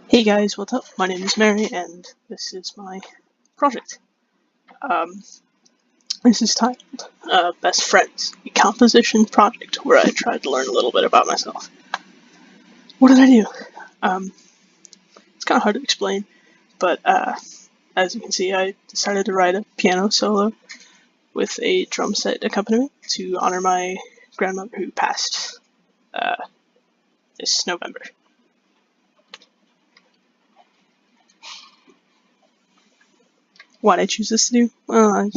Hey guys, what's up? My name is Mary, and this is my project. Um, this is titled Best Friends, a composition project where I tried to learn a little bit about myself. What did I do? It's kind of hard to explain, but as you can see, I decided to write a piano solo with a drum set accompaniment to honor my grandmother who passed this November. Why did I choose this to do? Well,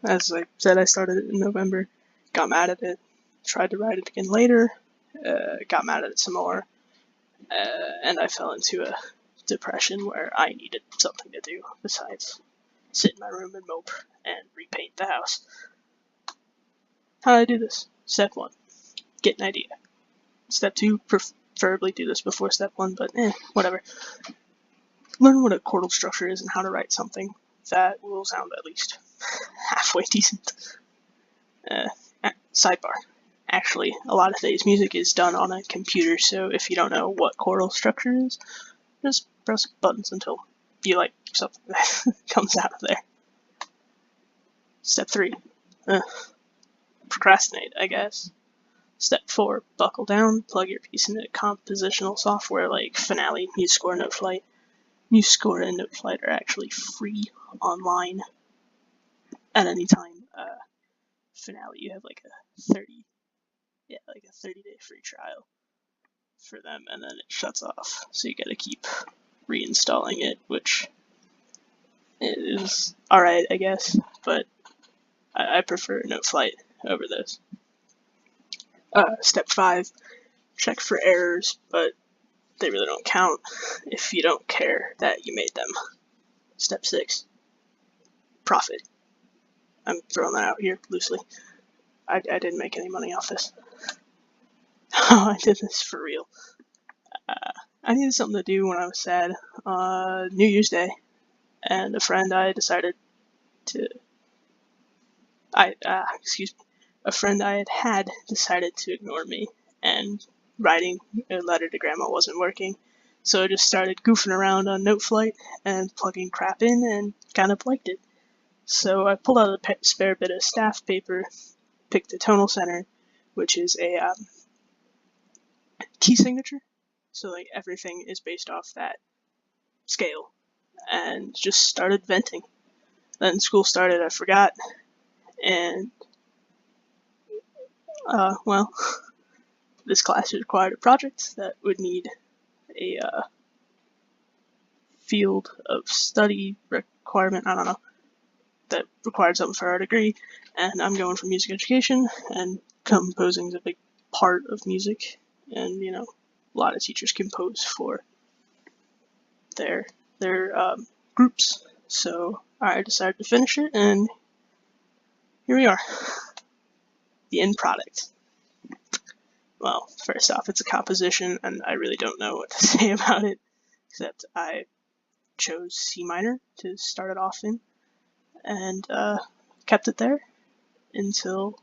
as I said, I started it in November, got mad at it, tried to write it again later, got mad at it some more, and I fell into a depression where I needed something to do besides sit in my room and mope and repaint the house. How do I do this? Step 1, get an idea. Step 2, preferably do this before step 1, but whatever. Learn what a chordal structure is and how to write something that will sound at least halfway decent. Sidebar. Actually, a lot of today's music is done on a computer, so if you don't know what chordal structure is, just press buttons until you like something that comes out of there. Step 3. Procrastinate, I guess. Step 4. Buckle down, plug your piece into compositional software like Finale, MuseScore, Noteflight. MuseScore and Noteflight are actually free online at any time. Finale, you have like a 30-day free trial for them, and then it shuts off, so you gotta keep reinstalling it, which is alright, I guess, but I prefer Noteflight over this. Step 5, check for errors, but they really don't count if you don't care that you made them. Step 6, profit. I'm throwing that out here loosely. I didn't make any money off this. I did this for real. I needed something to do when I was sad. New Year's Day, and a friend I decided to. A friend I had decided to ignore me, and writing a letter to grandma wasn't working, so I just started goofing around on Noteflight and plugging crap in, and kind of liked it. So I pulled out a spare bit of staff paper, picked a tonal center, which is a key signature, so like everything is based off that scale, and just started venting. Then school started, I forgot, and this class required a project that would need a field of study requirement, I don't know, that required something for our degree, and I'm going for music education, and composing is a big part of music, and a lot of teachers compose for their groups, so I decided to finish it, and here we are, the end product. Well, first off, it's a composition, and I really don't know what to say about it, except I chose C minor to start it off in, and kept it there until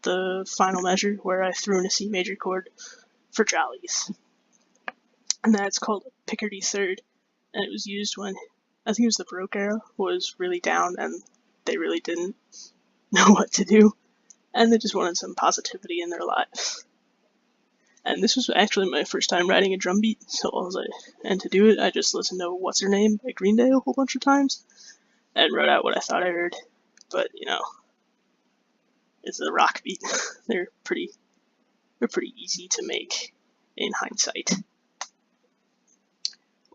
the final measure, where I threw in a C major chord for jollies. And that's called Picardy third, and it was used when, I think it was the Baroque era, was really down, and they really didn't know what to do, and they just wanted some positivity in their lives. And this was actually my first time writing a drum beat, and to do it, I just listened to What's Her Name by Green Day a whole bunch of times, and wrote out what I thought I heard, but, it's a rock beat. They're pretty easy to make in hindsight.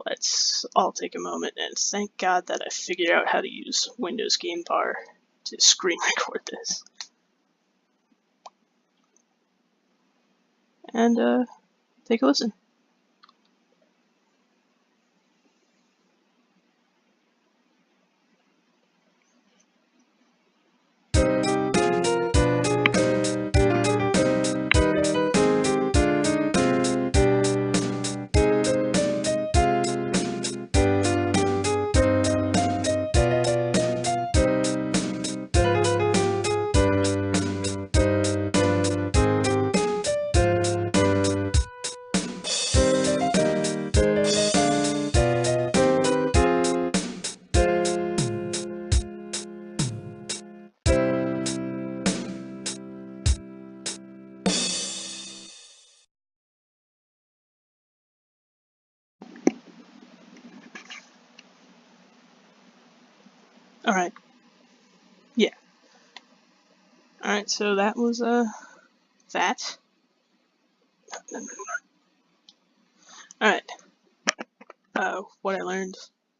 Let's all take a moment and thank God that I figured out how to use Windows Game Bar to screen record this. And take a listen. Alright, yeah. Alright, so that was, that. Alright, what I learned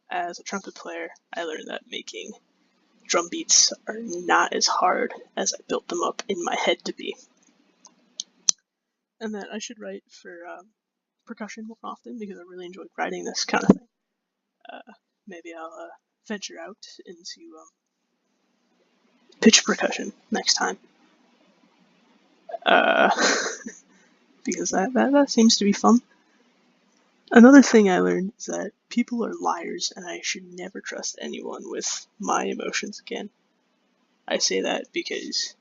as a trumpet player, I learned that making drum beats are not as hard as I built them up in my head to be. And that I should write for percussion more often because I really enjoyed writing this kind of thing. Maybe I'll venture out into pitch percussion next time. Because that seems to be fun. Another thing I learned is that people are liars and I should never trust anyone with my emotions again. I say that because,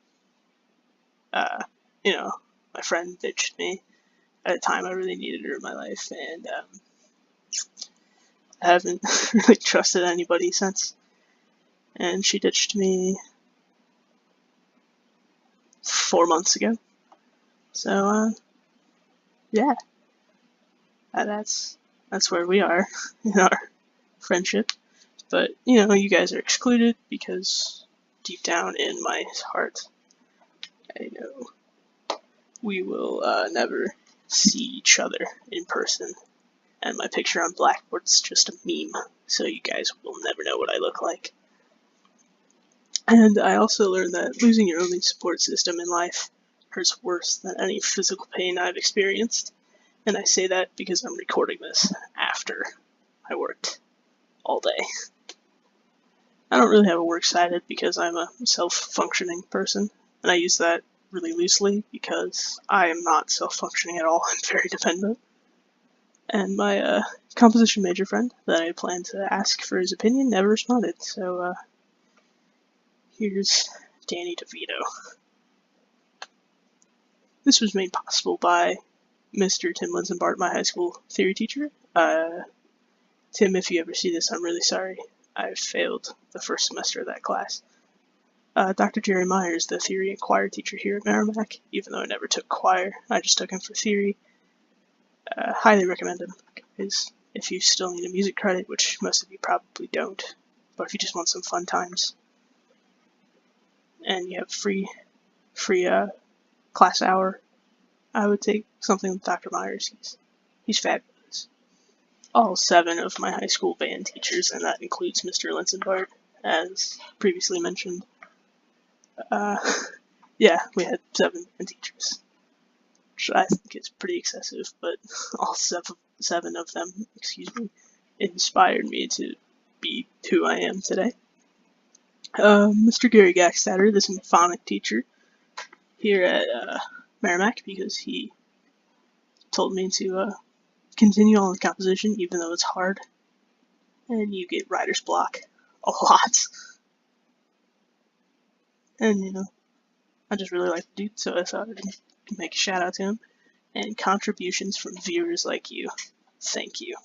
my friend ditched me at a time I really needed her in my life, and I haven't really trusted anybody since. And she ditched me 4 months ago. So, yeah, that's where we are in our friendship. But, you guys are excluded because deep down in my heart, I know we will never see each other in person. And my picture on Blackboard's just a meme, so you guys will never know what I look like. And I also learned that losing your only support system in life hurts worse than any physical pain I've experienced. And I say that because I'm recording this after I worked all day. I don't really have a works cited because I'm a self-functioning person, and I use that really loosely because I am not self-functioning at all. I'm very dependent. And my composition major friend that I planned to ask for his opinion never responded, so here's Danny DeVito. This was made possible by Mr. Tim Linsenbart, my high school theory teacher. Tim, if you ever see this, I'm really sorry. I failed the first semester of that class. Dr. Jerry Myers, the theory and choir teacher here at Merrimack, even though I never took choir, I just took him for theory. Highly recommend him, because if you still need a music credit, which most of you probably don't, but if you just want some fun times, and you have free class hour, I would take something with Dr. Myers. He's fabulous. All 7 of my high school band teachers, and that includes Mr. Linsenbart, as previously mentioned. Yeah, we had 7 band teachers, which I think is pretty excessive, but all 7 of them, inspired me to be who I am today. Mr. Gary Gackstatter, the symphonic teacher here at Merrimack, because he told me to continue on with composition, even though it's hard, and you get writer's block a lot. And, I just really like the dude, so I thought I'd make a shout out to him. And contributions from viewers like you. Thank you.